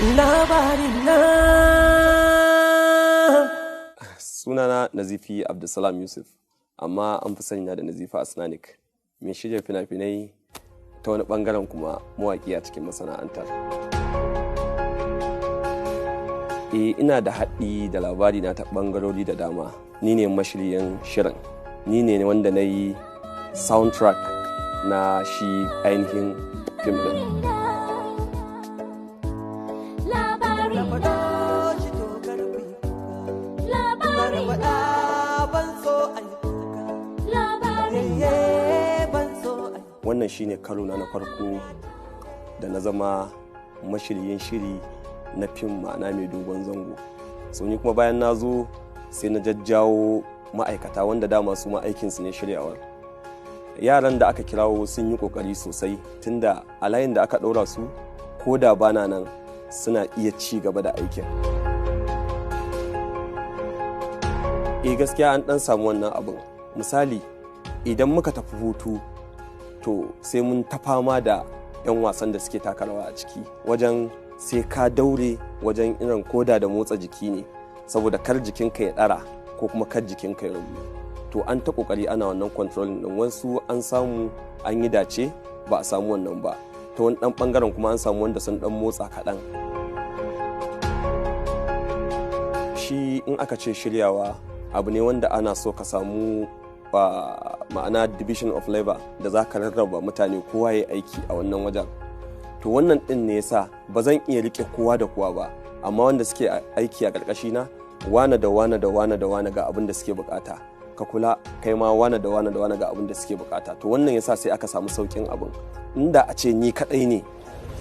labarina. Sunana nazifi Abdulsalam Yusuf, amma an fi sani na da nazifi asnanic, mai shirya fina-finai ta wani bangaren kuma mawaƙi a cikin masana'antar. Ina da haɗi da labari na ta ɓangarori da dama. Ni ne mashiryin Shirin, ni ne wanda na yi soundtrack na shi ainihin fim ɗin. Wannan shine karo na farko da na zama mashiryin shiri na fim ma'ana mai dogon zango. So ni kuma bayan na zo sai na jajjawo ma'aikata wanda dama su aikinsu ne shiryawar. Yaran da aka kirawo sun yi kokari sosai tunda a layin da aka ɗaura su ko da bana nan suna iya ci gaba da aikin. Gaskiya an ɗan samu wannan abin. Misali, idan muka tafi hutu to sai mun ta fama da 'yan wasan da suke taka rawa a ciki wajen sai ka daure wajen irin koda da motsa jiki ne saboda kar jikinka ya ɗara ko kuma kar jikinka ya rabu. To an ta kokari ana wannan controlling din, wasu an samu an yi dace ba a samu wannan ba, ta wani dan bangaren kuma an samu wanda sun dan motsa kaɗan. Shi in aka ce shiryawa abu ne wanda ana so ka samu ma'ana division of labor da za ka rarraba mutane kowa ya aiki a wannan wajen. To wannan din ne yasa ba zan iya rike kowa da kowa ba, amma wanda suke aiki a ƙarƙashi na wane da wane da wane da wane ga abin da suke bukata, ka kula kai ma wane da wane da wane ga abin da suke bukata. To wannan yasa sai aka samu saukin abin. Inda a ce ni kadai ne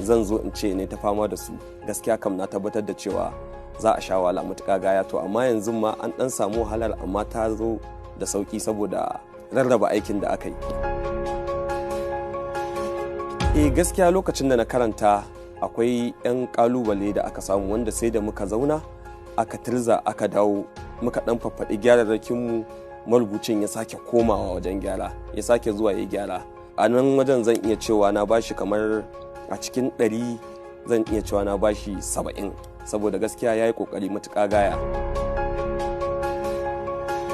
zan zo in ce ne ta fama da su, gaskiya kam na tabbatar da cewa za a sha wahala mutuƙa gaya. To amma yanzu ma an dan samu wahalar, amma ta zo da sauki saboda rarraba aikin da aka yi. Gaskiya lokacin da na karanta akwai 'yan kalubale da aka samu wanda sai da muka zauna aka tirza aka dawo muka dan faffaɗi gyararrakinmu, marubucin ya sake komawa wajen gyara, ya sake zuwa ya gyara. A nan wajen zan iya cewa na bashi kamar a cikin 100 zan iya cewa na bashi 70, saboda gaskiya ya yi ƙoƙari matuƙa gaya.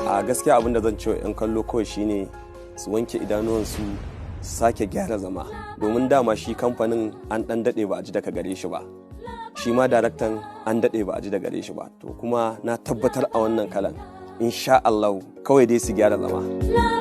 A gaskiya abin da zan ce wa 'yan kallo kawai shine su wanke idanuwansu, su sake gyara zama, domin dama shi kamfanin an ɗan daɗe ba a ji daga gare shi ba, shi ma daraktan an daɗe ba a ji daga gare shi ba. To kuma na tabbatar a wannan kalan insha Allah kawai dai su gyara zama.